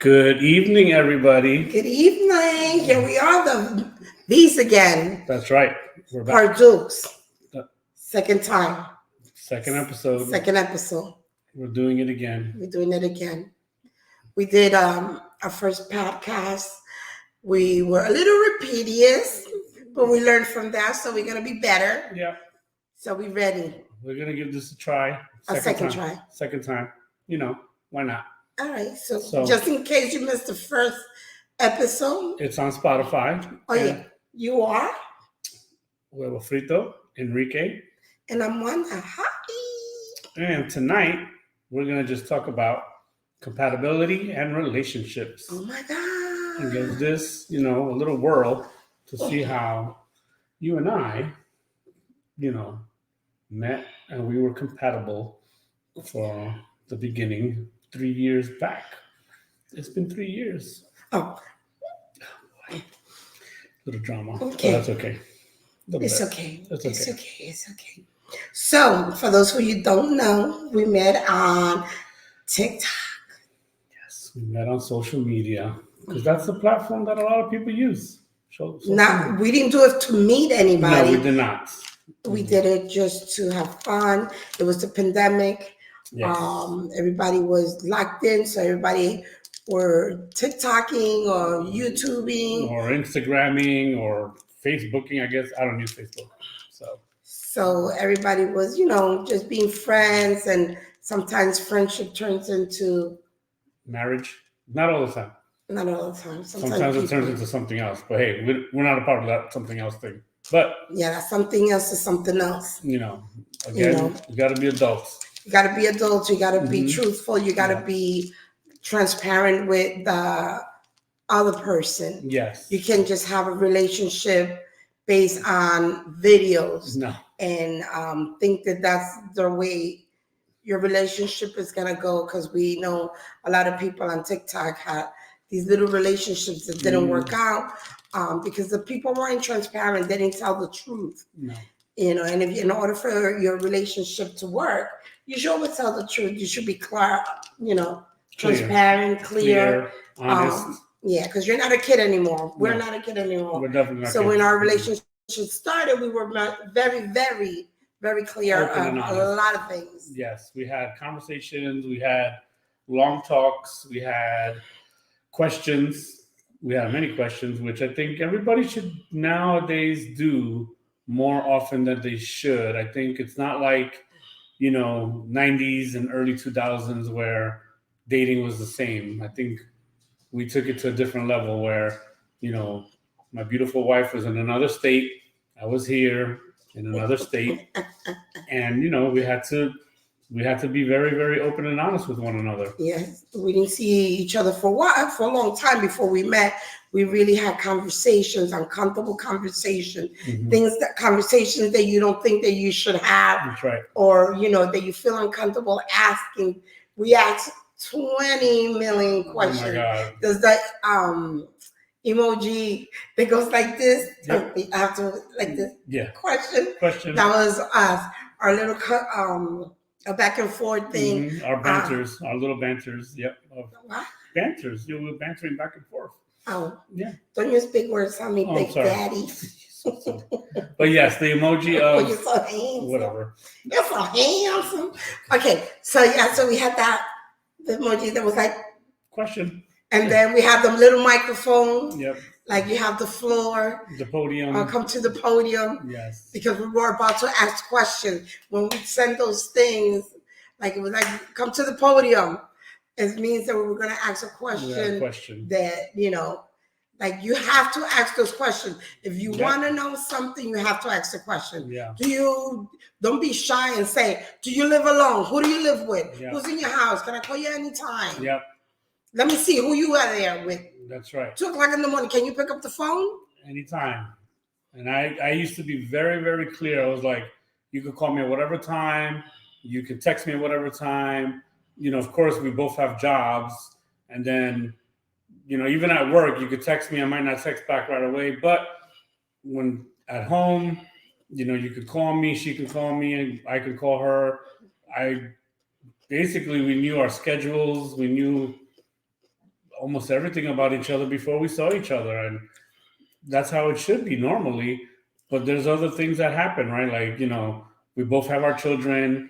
Good evening, everybody. Good evening. Here we are, these again. That's right. We're back. Pardukes. Uh, Second time. Second episode. Second episode. We're doing it again. We're doing it again. We did our first podcast. We were a little repetitious, but we learned from that, so we're gonna be better. Yeah. So we're ready. We're gonna give this a try. Second try. Second time. You know, why not? All right. So just in case you missed the first episode, it's on Spotify. Oh yeah, you are. Huevo Frito, Enrique, and I'm Wanda. Hi. And tonight we're gonna just talk about compatibility and relationships. Oh my God. And give this, a little whirl to see how you and I, met and we were compatible for the beginning 3 years back. It's been 3 years. Oh. Little drama. Okay. But that's okay. It's okay. So, for those who you don't know, we met on TikTok. Yes, we met on social media because that's the platform that a lot of people use. We didn't do it to meet anybody. No, we did not. We did it just to have fun. It was the pandemic. Yes. Everybody was locked in, so everybody were TikToking or YouTubing or Instagramming or Facebooking. I guess I don't use Facebook, so everybody was, just being friends, and sometimes friendship turns into marriage. Not all the time. Not all the time. Sometimes it turns into something else. But hey, we're not a part of that something else thing. But yeah, that something else is something else. Again, you got to be adults. You got to be adults. You got to be truthful. You got to be transparent with the other person. Yes. You can't just have a relationship based on videos. No. And think that that's the way your relationship is going to go, because we know a lot of people on TikTok had these little relationships that didn't work out because the people weren't transparent. They didn't tell the truth. No. And if in order for your relationship to work, you should always tell the truth. You should be clear, transparent, clear, honest. Because you're not a kid anymore. We're not a kid anymore. We're definitely not. So when our relationship started, we were very, very, very clear on a lot of things. Yes, we had conversations. We had long talks. We had questions. We had many questions, which I think everybody should nowadays do more often than they should. I think it's not like, 90s and early 2000s where dating was the same. I think we took it to a different level where, my beautiful wife was in another state. I was here in another state. And, we had to be very, very open and honest with one another. Yes. We didn't see each other for a long time before we met. We really had conversations, uncomfortable conversations, conversations that you don't think that you should have. That's right. Or, that you feel uncomfortable asking. We asked 20 million questions. Oh my God. There's that emoji that goes like this. Yep. After like this. Yeah. Question. That was us. Our little a back and forth thing. Our banters, our little banters. Yep. What? Banters. We were bantering back and forth. Oh. Yeah. Don't use big words on me, big daddy. But yes, the emoji of you're so handsome. Whatever. You're so handsome. Okay. So we had the emoji that was like question. And then we have the little microphone. Yep. Like you have the floor. The podium. Come to the podium. Yes. Because we were about to ask questions. When we send those things, like it was like, come to the podium. It means that we were going to ask a question, that, like you have to ask those questions. If you want to know something, you have to ask the question. Yeah. Don't be shy and say, do you live alone? Who do you live with? Yeah. Who's in your house? Can I call you anytime? Yep. Let me see who you are there with. That's right. 2:00 in the morning. Can you pick up the phone? Anytime. And I used to be very, very clear. I was like, you could call me at whatever time. You could text me at whatever time. Of course, we both have jobs. And then, even at work, you could text me. I might not text back right away. But when at home, you could call me. She could call me and I could call her. We knew our schedules. We knew almost everything about each other before we saw each other, and that's how it should be normally. But there's other things that happen, right? Like, we both have our children,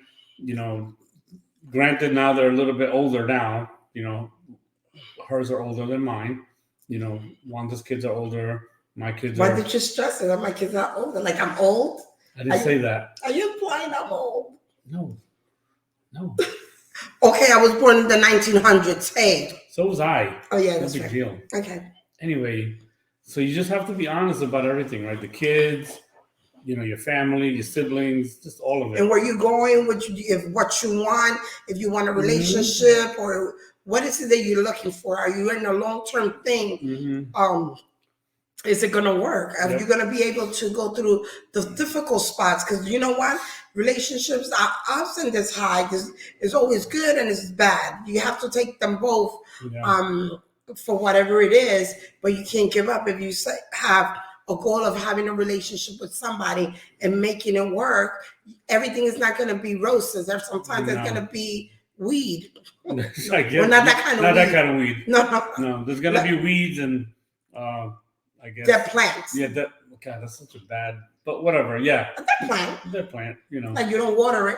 granted now they're a little bit older now, hers are older than mine. Wanda's kids are older. My kids Why did you stress it? My kids are older. Like I'm old? I didn't say that. Are you implying I'm old? No. Okay, I was born in the 1900s. Hey. So was I. Oh, yeah, no big deal. Okay. Anyway, so you just have to be honest about everything, right? The kids, your family, your siblings, just all of it. And where you going, what you want, if you want a relationship, or what is it that you're looking for? Are you in a long-term thing? Is it going to work? Are you going to be able to go through the difficult spots? Because you know what? Relationships are often this high. It's always good and it's bad. You have to take them both for whatever it is, but you can't give up. If you have a goal of having a relationship with somebody and making it work, everything is not going to be roses. There's sometimes it's going to be weed. Well, not that kind of weed. No. There's going to be weeds and I guess dead plants. Yeah, that's such a bad, but whatever. Yeah, dead plant. Like you don't water it.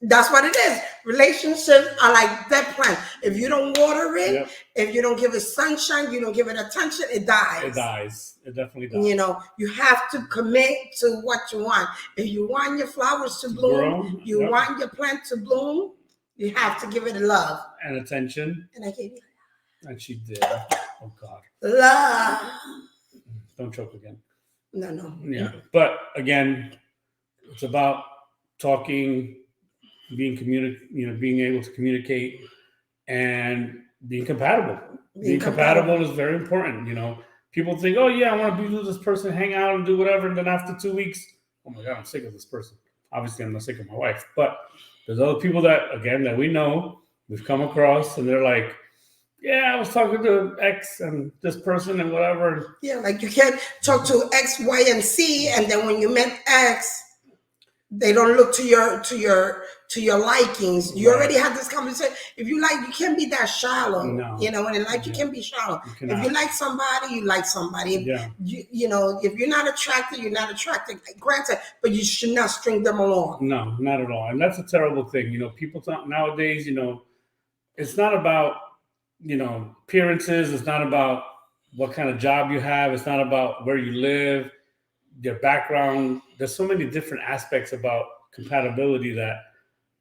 That's what it is. Relationships are like dead plants. If you don't water it, if you don't give it sunshine, you don't give it attention, it dies. It dies. It definitely dies. You have to commit to what you want. If you want your flowers to bloom, you want your plant to bloom, you have to give it love and attention. And I gave you that. And she did. Oh God. Love. Don't choke again. No. Yeah. But again, it's about talking, being able to communicate and being compatible. Being compatible is very important. People think, oh yeah, I want to be with this person, hang out and do whatever. And then after 2 weeks, oh my God, I'm sick of this person. Obviously I'm not sick of my wife, but there's other people that we know, we've come across, and they're like, yeah, I was talking to X and this person and whatever. Yeah, like you can't talk to X, Y, and Z, and then when you met X, they don't look to your likings. You already had this conversation. If you like, you can't be that shallow. No. You can't be shallow. If you like somebody, you like somebody. If if you're not attracted, you're not attracted. Granted, but you should not string them along. No, not at all. And that's a terrible thing. People talk nowadays. It's not about appearances. It's not about what kind of job you have. It's not about where you live, your background. There's so many different aspects about compatibility that,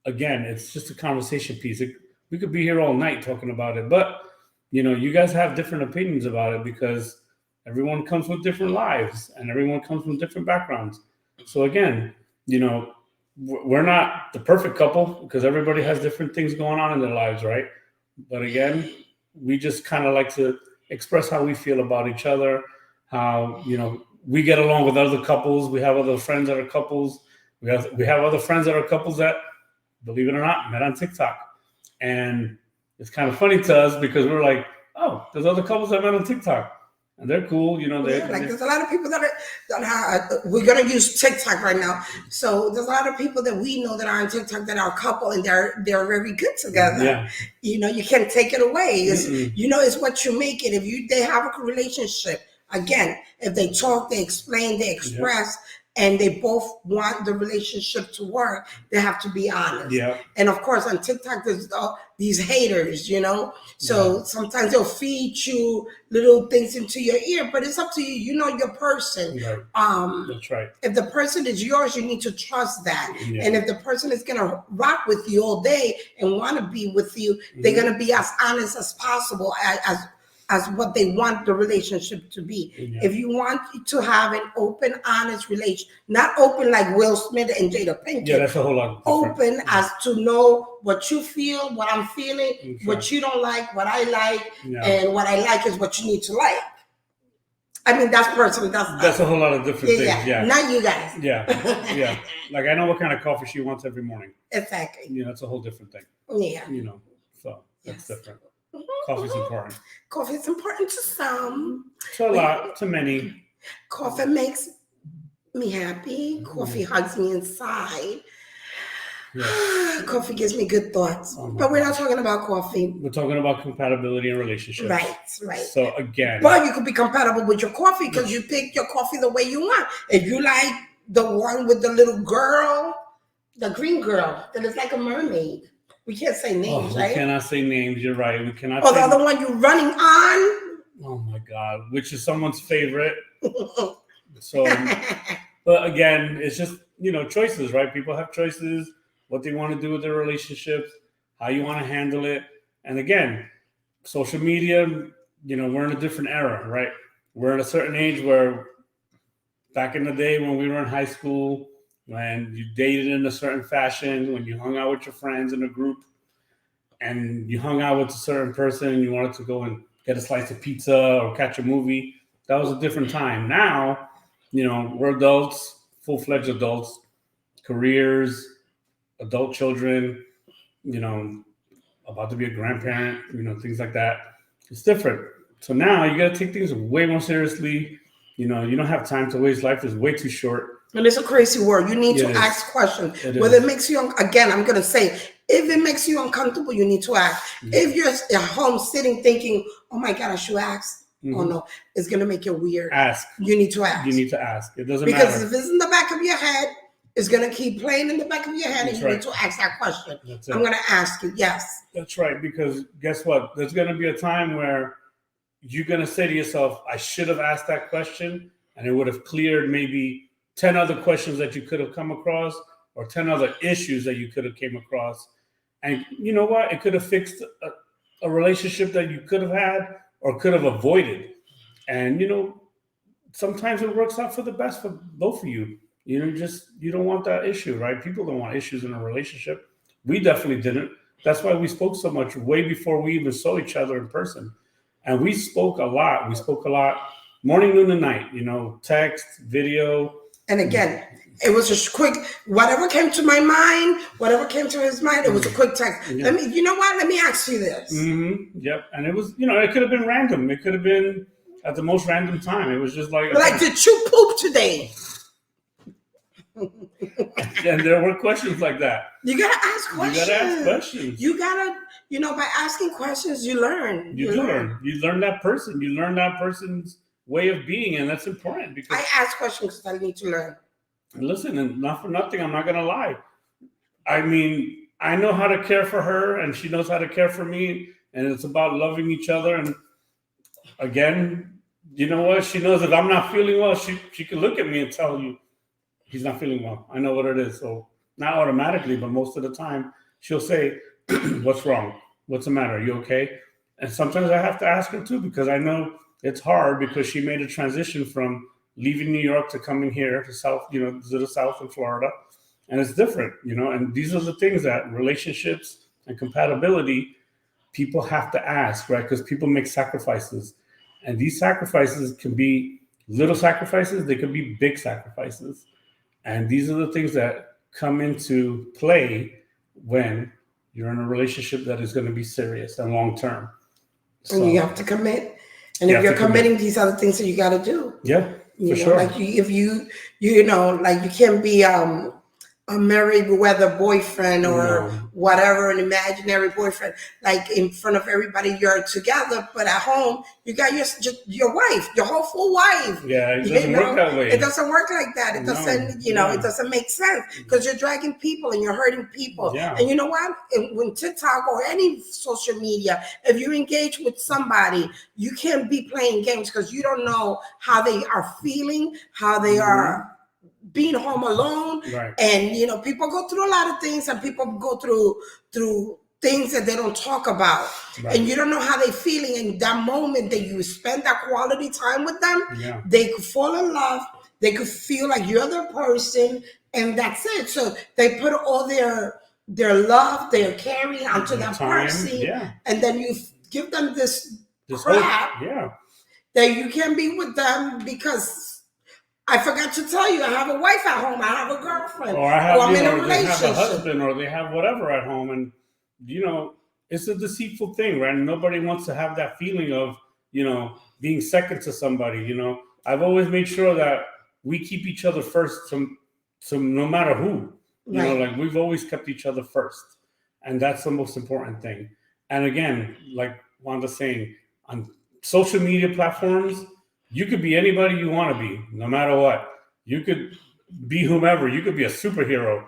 again, it's just a conversation piece. We could be here all night talking about it, but you guys have different opinions about it because everyone comes with different lives and everyone comes from different backgrounds. So again, we're not the perfect couple because everybody has different things going on in their lives, right? But again, we just kind of like to express how we feel about each other, how, we get along with other couples. We have other friends that are couples. We have other friends that are couples that, believe it or not, met on TikTok. And it's kind of funny to us because we're like, oh, there's other couples that met on TikTok. And they're cool, there's a lot of people that are we're gonna use TikTok right now. So there's a lot of people that we know that are on TikTok that are a couple and they're very good together. Yeah. You can't take it away. It's what you make it. If they have a relationship, again, if they talk, they explain, they express, and they both want the relationship to work, they have to be honest. Yeah. And of course, on TikTok, there's these haters, So sometimes they'll feed you little things into your ear, but it's up to you. You know your person. Right. That's right. If the person is yours, you need to trust that. Yeah. And if the person is going to rock with you all day and want to be with you, they're going to be as honest as possible as what they want the relationship to be. Yeah. If you want to have an open, honest relation, not open like Will Smith and Jada Pinkett. Yeah, that's a whole lot different. Open as to know what you feel, what I'm feeling, what you don't like, what I like, and what I like is what you need to like. I mean, that's personally. That's a whole lot of different things. Yeah. Not you guys. Yeah. Like I know what kind of coffee she wants every morning. Exactly. That's a whole different thing. Yeah. So that's different. Coffee's important. Coffee is important to some. To a lot, to many. Coffee makes me happy. Coffee hugs me inside. Yes. Coffee gives me good thoughts. But we're not talking about coffee. We're talking about compatibility and relationships. Right. So again. But you could be compatible with your coffee because you pick your coffee the way you want. If you like the one with the little girl, the green girl that is like a mermaid. We can't say names, right? We cannot say names. You're right. We cannot. Or the other one you're running on. Oh my God, which is someone's favorite. So, but again, it's just, choices, right? People have choices, what they want to do with their relationships, how you want to handle it. And again, social media, we're in a different era, right? We're at a certain age where back in the day when we were in high school, when you dated in a certain fashion, when you hung out with your friends in a group and you hung out with a certain person and you wanted to go and get a slice of pizza or catch a movie, that was a different time. Now, we're adults, full-fledged adults, careers, adult children, about to be a grandparent, things like that. It's different. So now you got to take things way more seriously. You don't have time to waste. Life is way too short. And it's a crazy world. You need to ask questions. Whether it makes you, again, I'm going to say, if it makes you uncomfortable, you need to ask. Mm-hmm. If you're at home sitting thinking, oh my God, I should ask. Mm-hmm. Oh no, it's going to make it weird. Ask. You need to ask. You need to ask. It doesn't matter. Because if it's in the back of your head, it's going to keep playing in the back of your head. That's and you need to ask that question. I'm going to ask you, yes. That's right. Because guess what? There's going to be a time where you're going to say to yourself, I should have asked that question. And it would have cleared maybe 10 other questions that you could have come across or 10 other issues that you could have came across. And you know what? It could have fixed a relationship that you could have had or could have avoided. And, sometimes it works out for the best for both of you. You don't want that issue, right? People don't want issues in a relationship. We definitely didn't. That's why we spoke so much way before we even saw each other in person. And we spoke a lot. Morning, noon, and night, text, video. And again, it was just quick, whatever came to my mind, whatever came to his mind, it was a quick text. Yeah. You know what? Let me ask you this. Mm-hmm. Yep. And it was, it could have been random. It could have been at the most random time. It was just like. Did you poop today? And there were questions like that. You got to ask questions. You got to, by asking questions, you learn. You learn. You learn that person. You learn that person's way of being, and that's important because I ask questions because I need to learn. Listen, and not for nothing, I'm not gonna lie. I mean, I know how to care for her, and she knows how to care for me, and it's about loving each other. And again, you know what? She knows if I'm not feeling well, she can look at me and tell you he's not feeling well. I know what it is. So not automatically, but most of the time, she'll say, "What's wrong? What's the matter? Are you okay?" And sometimes I have to ask her too because I know. It's hard because she made a transition from leaving New York to coming here to the South in Florida. And it's different, and these are the things that relationships and compatibility, people have to ask, right? Because people make sacrifices. And these sacrifices can be little sacrifices. They could be big sacrifices. And these are the things that come into play when you're in a relationship that is going to be serious and long-term. So, and you have to commit. And if you're committing, these are the things that you got to do. Yeah, for sure. Like if you can't be a Merriweather boyfriend or whatever, an imaginary boyfriend, like in front of everybody you're together, but at home you got your wife, your whole full wife. Yeah, it doesn't work that way. It doesn't work like that. It doesn't, it doesn't make sense because you're dragging people and you're hurting people. Yeah. And you know what? When TikTok or any social media, if you engage with somebody, you can't be playing games because you don't know how they are feeling, how they are being home alone. Right. And people go through a lot of things and people go through things that they don't talk about. Right. And you don't know how they're feeling in that moment that you spend that quality time with them. Yeah. They could fall in love, they could feel like you're the person, and that's it. So they put all their love, their caring onto that person. Yeah. And then you give them this crap that you can't be with them because I forgot to tell you, I have a wife at home, I have a girlfriend, or I'm in a relationship. They have a husband, or they have whatever at home, and it's a deceitful thing, right? And nobody wants to have that feeling of being second to somebody. I've always made sure that we keep each other first, to no matter who. You know, like we've always kept each other first. And that's the most important thing. And again, like Wanda's saying, on social media platforms, you could be anybody you want to be, no matter what. You could be whomever. You could be a superhero.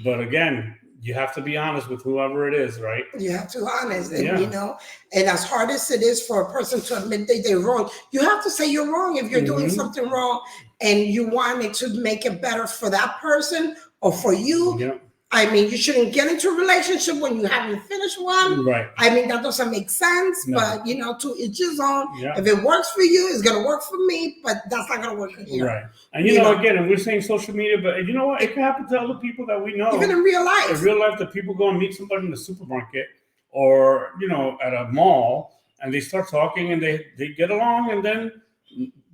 But again, you have to be honest with whoever it is, right? You have to be honest. And, you know, and as hard as it is for a person to admit that they're wrong, you have to say you're wrong if you're doing something wrong and you want it to make it better for that person or for you. Yeah. I mean, you shouldn't get into a relationship when you haven't finished one. Right. I mean, that doesn't make sense, but, you know, to each his own. Yeah. If it works for you, it's going to work for me, but that's not going to work for you. Right. And, you know, again, and we're saying social media, but you know what? It can happen to other people that we know. Even in real life. In real life, that people go and meet somebody in the supermarket or, you know, at a mall, and they start talking and they get along, and then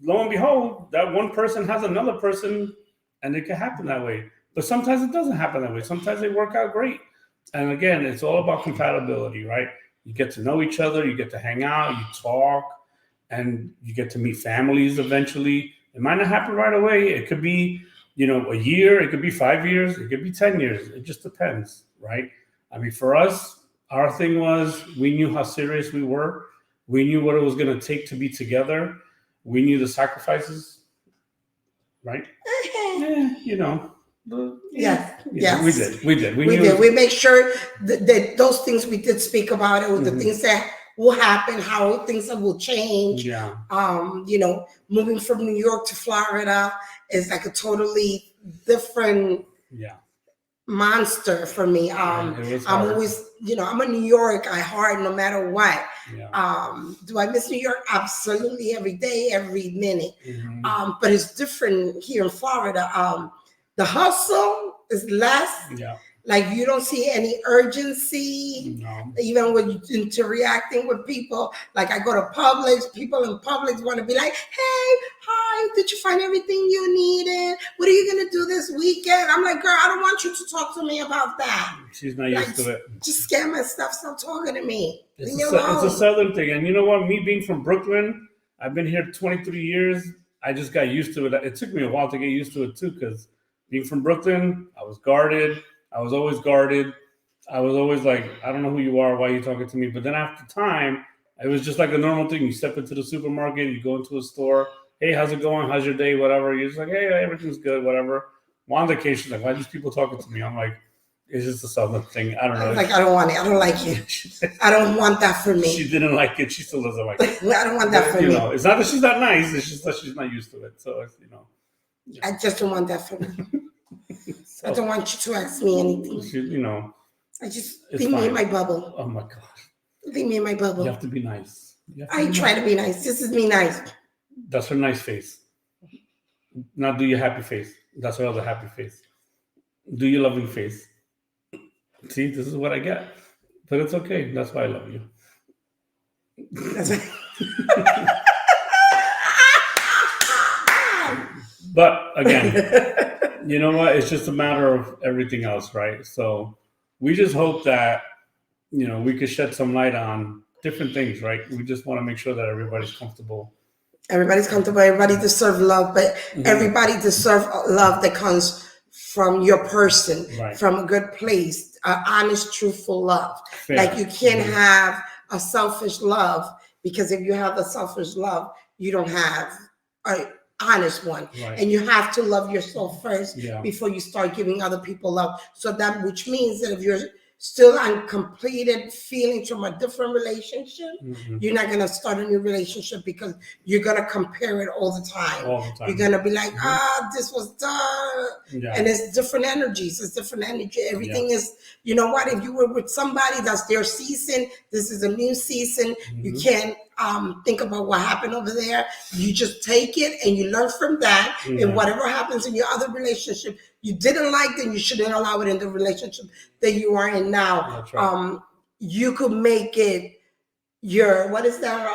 lo and behold, that one person has another person, and it can happen that way. But sometimes it doesn't happen that way. Sometimes they work out great. And again, it's all about compatibility, right? You get to know each other, you get to hang out, you talk, and you get to meet families eventually. It might not happen right away. It could be, you know, a year, it could be 5 years, it could be 10 years. It just depends, right? I mean, for us, our thing was we knew how serious we were. We knew what it was going to take to be together. We knew the sacrifices, right? You know. Yes. We did. We make sure that those things we did speak about, it was the things that will happen, how things that will change. Yeah. You know, moving from New York to Florida is like a totally different monster for me. I'm always, you know, I'm a New York at heart, no matter what. Yeah. Do I miss New York? Absolutely, every day, every minute. But it's different here in Florida. The hustle is less. Yeah. Like you don't see any urgency, even when you're interacting with people. Like I go to Publix, people in Publix want to be like, hey, hi, did you find everything you needed? What are you going to do this weekend? I'm like, girl, I don't want you to talk to me about that. She's not used to it. Just scam my stuff. Stop talking to me. It's a Southern thing. And you know what? Me being from Brooklyn, I've been here 23 years. I just got used to it. It took me a while to get used to it too, because being from Brooklyn, I was guarded. I was always guarded. I was always like, I don't know who you are. Why are you talking to me? But then after time, it was just like a normal thing. You step into the supermarket, you go into a store. Hey, how's it going? How's your day? Whatever. You're just like, hey, everything's good, whatever. On vacation, like, why are these people talking to me? I'm like, it's just a Southern thing. I don't know. Like, I don't want it. I don't like it. I don't want that for me. She didn't like it. She still doesn't like it. I don't want that for me. You know, it's not that she's not nice. It's just that she's not used to it. So, you know. I just don't want that for me. So, I don't want you to ask me anything. You know. I just leave me in my bubble. Oh my God. Leave me in my bubble. You have to be nice. I try to be nice. This is me nice. That's her nice face. Now do your happy face. That's her other happy face. Do your loving face. See, this is what I get. But it's okay. That's why I love you. But again, you know what? It's just a matter of everything else, right? So we just hope that, you know, we could shed some light on different things, right? We just want to make sure that everybody's comfortable. Everybody's comfortable. Everybody deserves love, but everybody deserves love that comes from your person, from a good place, honest, truthful love. Fair. Like you can't have a selfish love, because if you have a selfish love, you don't have a honest one. And you have to love yourself first before you start giving other people love. So that, which means that if you're still uncompleted feelings from a different relationship, you're not going to start a new relationship, because you're going to compare it all the time. You're going to be like, this was done. And it's different energies. It's different energy. Everything is, you know what? If you were with somebody, that's their season. This is a new season. You can't think about what happened over there. You just take it and you learn from that. And whatever happens in your other relationship you didn't like, then you shouldn't allow it in the relationship that you are in now. That's right. You could make it your, what is that?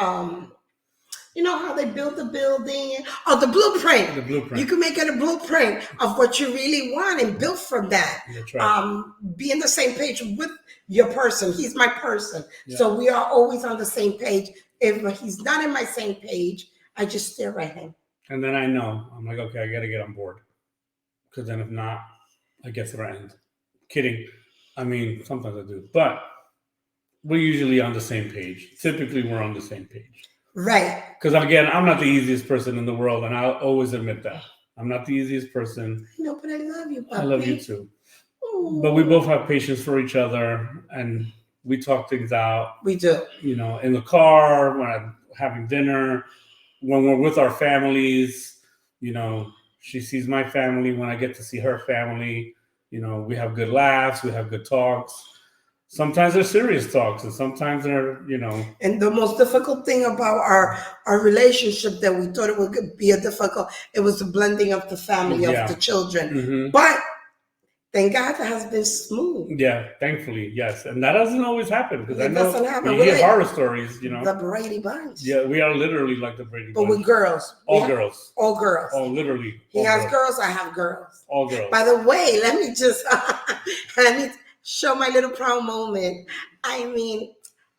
You know how they build the building? Oh, the blueprint. The blueprint. You can make it a blueprint of what you really want and build from that. That's right. Be in the same page with your person. He's my person. So we are always on the same page. If he's not in my same page, I just stare at him. And then I know, I'm like, okay, I got to get on board. Because then if not, I get threatened. Kidding. I mean, sometimes I do, but we're usually on the same page. Typically, we're on the same page. Right. Because again, I'm not the easiest person in the world, and I'll always admit that. I'm not the easiest person. No, but I love you, puppy. I love you too. Ooh. But we both have patience for each other, and we talk things out. We do. You know, in the car, when I'm having dinner, when we're with our families, you know, she sees my family when I get to see her family. You know, we have good laughs, we have good talks. Sometimes they're serious talks, and sometimes they're, you know. And the most difficult thing about our relationship that we thought it would be a difficult, it was the blending of the family, of the children. Mm-hmm. But thank God that has been smooth. Yeah, thankfully, yes. And that doesn't always happen, because I know doesn't happen. you hear horror stories, you know. The Brady Bunch. Yeah, we are literally like the Brady Bunch. But with girls. All girls. All girls. Oh, literally. He has girls, I have girls. All girls. By the way, let me just show my little proud moment. I mean,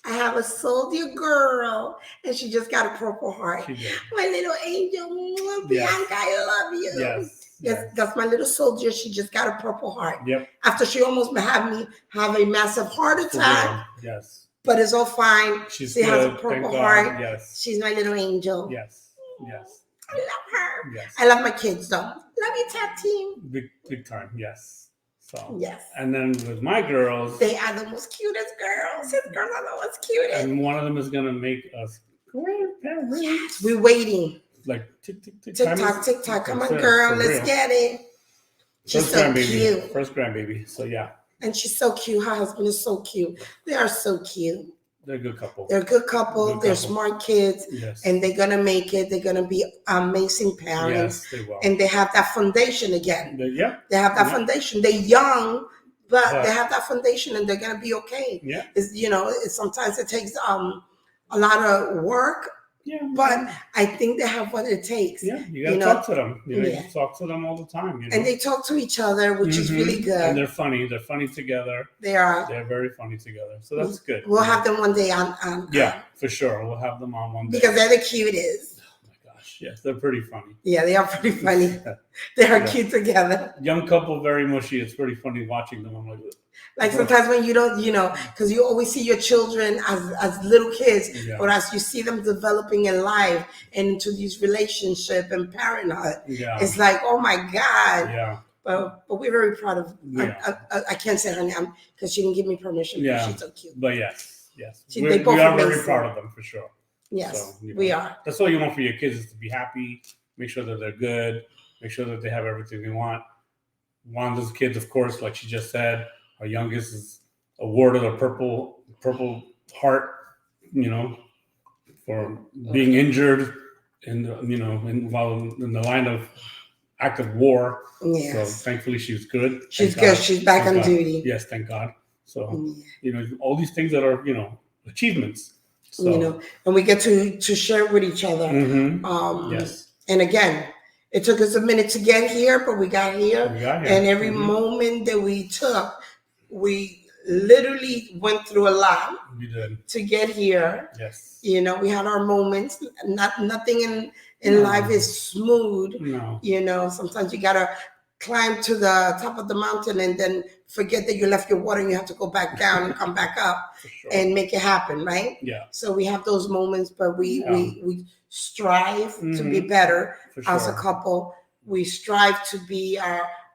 I have a soldier girl, and she just got a Purple Heart. My little angel, Bianca, I love you. Yes, that's my little soldier. She just got a Purple Heart. Yep. After she almost had me have a massive heart attack. Yes. But it's all fine. She has a Purple Heart. Yes. She's my little angel. Yes. Yes. I love her. Yes. I love my kids though. Love you, tag team. Big time. Yes. So. Yes. And then with my girls, they are the most cutest girls. His girls are the most cutest. And one of them is gonna make us grandparents. Yes. We're waiting. Like tick. TikTok. Come on, girl. Let's get it. She's so cute. First grandbaby. So yeah. And she's so cute. Her husband is so cute. They are so cute. They're a good couple. They're smart kids. Yes. And they're going to make it. They're going to be amazing parents. Yes, they will. And they have that foundation again. They have that foundation. They're young, but they have that foundation, and they're going to be okay. Yeah. Sometimes it takes a lot of work. Yeah, but I think they have what it takes. Yeah, you got to talk to them. You talk to them all the time. And they talk to each other, which is really good. And they're funny. They're funny together. They are. They're very funny together. So that's good. We'll have them one day on. Yeah, for sure. We'll have them on one day. Because they're the cutest. Oh my gosh, yes, they're pretty funny. Yeah, they are pretty funny. They are cute together. Young couple, very mushy. It's pretty funny watching them. I'm like sometimes when you don't, because you always see your children as little kids, but as you see them developing in life and into these relationships and parenthood, it's like, oh my God. Yeah. But we're very proud of. I can't say her name because she didn't give me permission. Yeah. She's so cute. But yes. We are very proud of them for sure. Yes, we are. That's all you want for your kids, is to be happy. Make sure that they're good. Make sure that they have everything they want. Wanda's kids, of course, like she just said. Our youngest is awarded a Purple Heart, for being injured while in the line of active war. Yes. So thankfully she's good. She's good. She's back on duty. Yes, thank God. So all these things that are achievements. So. And we get to share with each other. Mm-hmm. Yes. And again, it took us a minute to get here, but we got here. And every moment that we took, we literally went through a lot. We did. To get here. Yes. We had our moments. Nothing in life is smooth. No. Sometimes you gotta climb to the top of the mountain and then forget that you left your water and you have to go back down and come back up and make it happen, right? Yeah. So we have those moments, but we strive to be better as a couple. We strive to be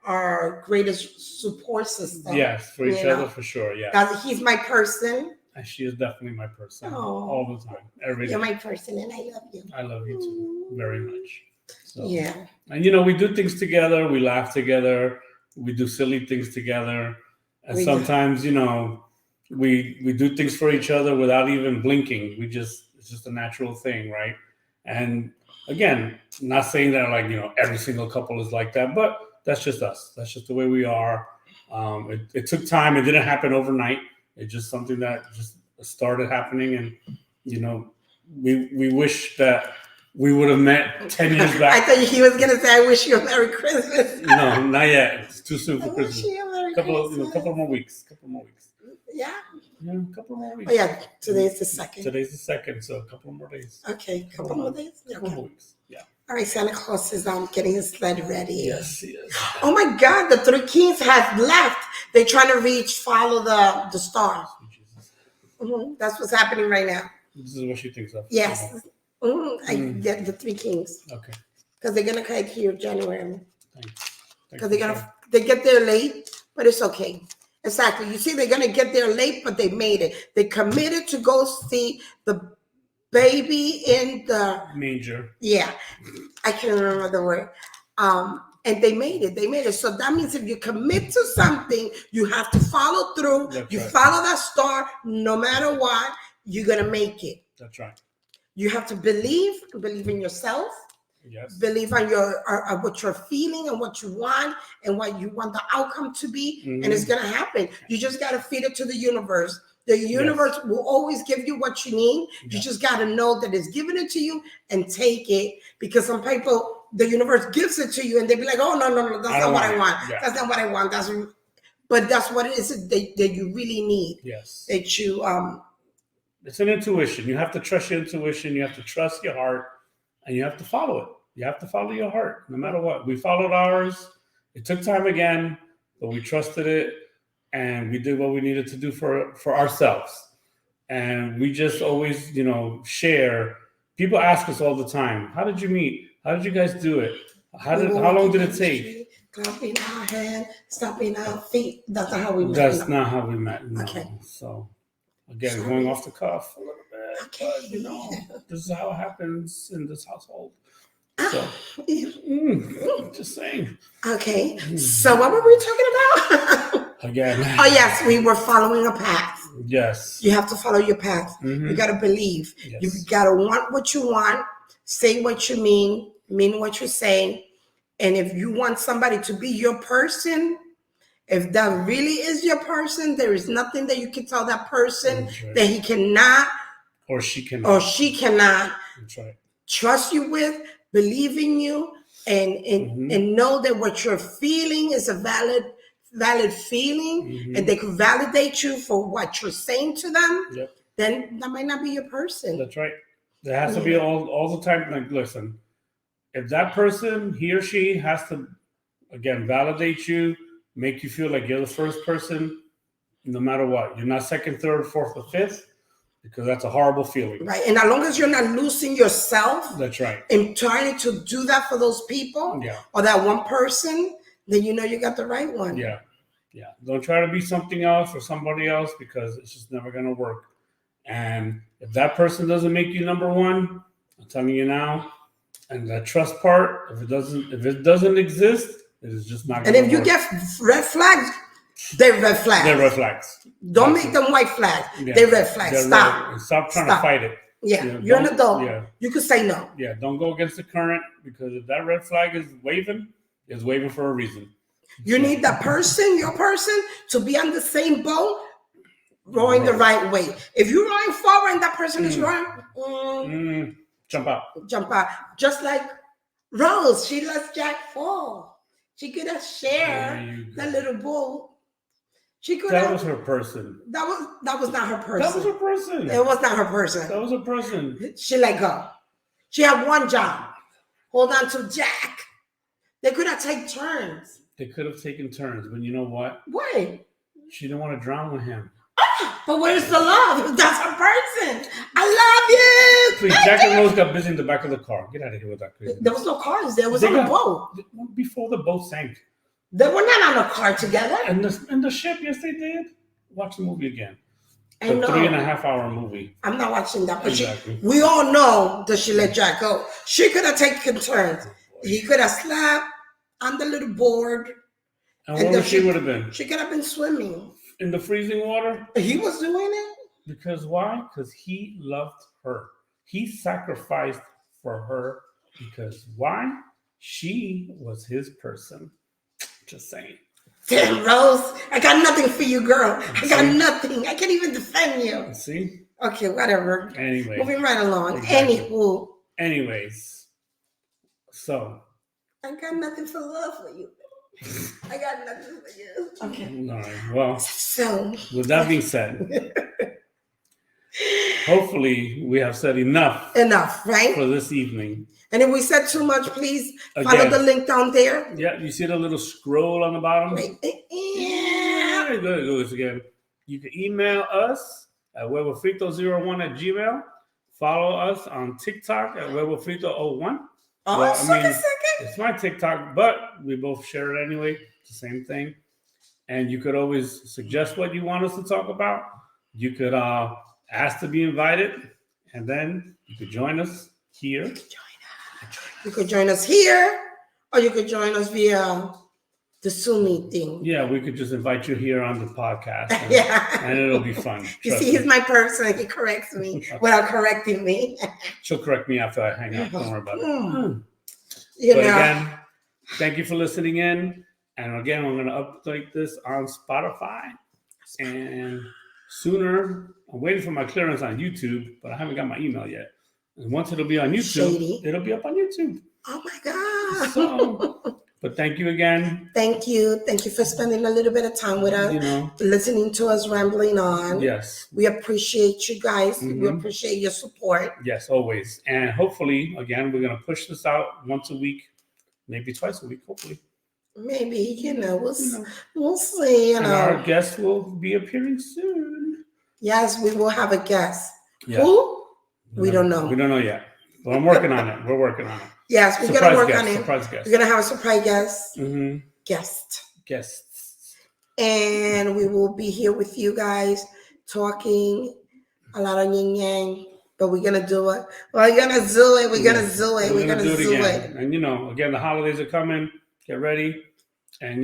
our greatest support system. Yes, for each other, for sure. Yeah. He's my person. And she is definitely my person. All the time. Every day. You're my person, and I love you. I love you too, very much. So, yeah. And we do things together. We laugh together. We do silly things together. And sometimes, we do things for each other without even blinking. It's just a natural thing, right? And again, not saying that every single couple is like that, but that's just us. That's just the way we are. It took time. It didn't happen overnight. It's just something that just started happening. And, we wish that we would have met 10 years back. I thought he was going to say, I wish you a Merry Christmas. No, not yet. It's too soon for Christmas. Wish you a Merry Christmas. Couple more weeks. Yeah. Yeah, a couple more weeks. Oh, yeah. Today's the 2nd. Today's the 2nd, so a couple more days. Okay, couple more days? Couple more weeks, yeah. All right, Santa Claus is getting his sled ready. Yes, he is. Oh my God, the three kings have left. They're trying to follow the star. That's what's happening right now. This is what she thinks of. Yes. I get the three kings. Okay. Because they're gonna come here January. Thanks. Because they get there late, but it's okay. Exactly. You see, they're gonna get there late, but they made it. They committed to go see the baby in the manger. Yeah, I can't remember the word. And they made it. They made it. So that means if you commit to something, you have to follow through. That's you right. Follow that star, no matter what, you're gonna make it. That's right. You have to believe in yourself. Yes. Believe on what you're feeling and what you want and what you want the outcome to be, and it's gonna happen. You just gotta feed it to the universe. The universe will always give you what you need. You just gotta know that it's giving it to you and take it. Because some people, the universe gives it to you, and they be like, "Oh no, that's not what I want. That's not what I want. But that's what it is that you really need." Yes. That you It's an intuition. You have to trust your intuition. You have to trust your heart. And you have to follow it. You have to follow your heart, no matter what. We followed ours. It took time again, but we trusted it, and we did what we needed to do for ourselves. And we just always, share. People ask us all the time, "How did you meet? How did you guys do it? How long did it take?" Clapping our hands, stomping our feet. That's not how we met. That's not how we met. No. Okay. So, again, going off the cuff a little bit. Okay. But, this is how it happens in this household. So, just saying. Okay. So, what were we talking about? Again. Oh, yes. We were following a path. Yes. You have to follow your path. You got to believe. Yes. You got to want what you want, say what you mean what you're saying. And if you want somebody to be your person, if that really is your person, there is nothing that you can tell that person that he cannot or she cannot. That's right. Trust you with, believe in you, and know that what you're feeling is a valid feeling, and they can validate you for what you're saying to them. Yep. Then that might not be your person. That's right. There has to be all the time. Like, listen, if that person, he or she, has to again validate you, make you feel like you're the first person, no matter what. You're not second, third, fourth, or fifth. Because that's a horrible feeling. Right. And as long as you're not losing yourself. That's right. And trying to do that for those people. Yeah. Or that one person, then you know you got the right one. Yeah. Yeah. Don't try to be something else or somebody else, because it's just never going to work. And if that person doesn't make you number one, I'm telling you now, and that trust part, if it doesn't exist, it is just not going to work. And if you get red flags, they're red flags. They're red flags. Don't make them white flags. Yeah. They're red flags. Stop trying to fight it. Yeah, you're an adult. Yeah. You can say no. Yeah, don't go against the current, because if that red flag is waving, it's waving for a reason. You need that person, your person, to be on the same boat, rowing the right way. If you're rowing forward and that person is rowing, jump out. Jump out. Just like Rose, she lets Jack fall. She could have shared that little boat. That was her person. That was not her person. That was her person. It was not her person. That was her person. She let go. She had one job. Hold on to Jack. They could have taken turns. They could have taken turns, but you know what? Why? She didn't want to drown with him. But where's the love? That's her person. I love you. Please, Jack and Rose got busy in the back of the car. Get out of here with that crazy. There was no cars. There was on a boat. Before the boat sank. They were not on a car together. And the ship, yes, they did. Watch the movie again. I know. 3.5 hour movie. I'm not watching that. But exactly. We all know that she let Jack go. She could have taken turns. He could have slapped on the little board. And where she would have been? She could have been swimming. In the freezing water? He was doing it? Because why? Because he loved her. He sacrificed for her. Because why? She was his person. Just saying. Damn, Rose. I got nothing for you, girl. I got nothing. I can't even defend you. See? Okay, whatever. Anyway. Moving right along. Exactly. Anyways. So. I got nothing for love for you. I got nothing for you. Okay. All right. Well. So. With that being said. Hopefully, we have said enough. Enough, right? For this evening. And if we said too much, please follow the link down there. Yeah, you see the little scroll on the bottom? Right. Yeah. Good. Again. You can email us at huevofrito01@gmail. Follow us on TikTok at huevofrito01. It's my TikTok, but we both share it anyway. It's the same thing. And you could always suggest what you want us to talk about. You could ask to be invited, and then you could join us here. You could join us here, or you could join us via the Zoom meeting. Yeah, we could just invite you here on the podcast. And, and it'll be fun. You see, he's my person. He corrects me without correcting me. She'll correct me after I hang up. Don't worry about it. Again, thank you for listening in. And again, we're going to update this on Spotify. And sooner, I'm waiting for my clearance on YouTube, but I haven't got my email yet. And once it'll be on YouTube, it'll be up on YouTube. Oh my God. So, but thank you again. Thank you. Thank you for spending a little bit of time with us, listening to us rambling on. Yes. We appreciate you guys. We appreciate your support. Yes, always. And hopefully, again, we're going to push this out once a week, maybe twice a week, hopefully. Maybe, we'll see. And our guest will be appearing soon. Yes, we will have a guest. Yeah. Who? We don't know. We don't know yet. But I'm working on it. We're working on it. Yes, we're going to work on it. Surprise guest. We're going to have a surprise guest. Guests. And we will be here with you guys talking a lot of yin yang. But we're going to do it. We're going to do it. We're going to do it. We're going to do it. And, again, the holidays are coming. Get ready. And,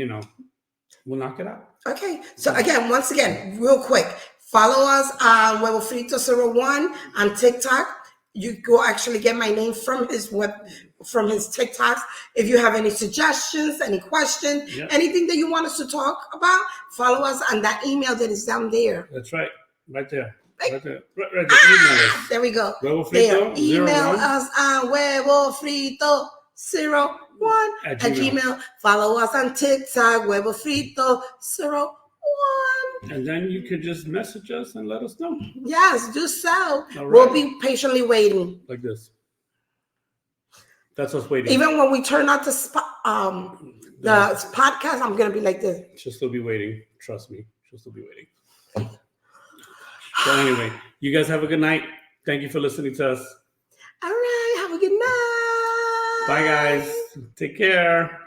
we'll knock it out. Okay. So, once again, real quick. Follow us on huevofrito01 on TikTok. You go actually get my name from his TikToks. If you have any suggestions, any questions, anything that you want us to talk about, follow us on that email that is down there. That's right. Right there. Right there. Right there. Email us. There we go. Huevofrito01. Email us on huevofrito01@gmail. Follow us on TikTok, huevofrito01. And then you could just message us and let us know. Yes, do so. Right. We'll be patiently waiting. Like this. That's us waiting. Even when we turn out the podcast, I'm going to be like this. She'll still be waiting. Trust me. She'll still be waiting. So anyway, you guys have a good night. Thank you for listening to us. All right. Have a good night. Bye, guys. Take care.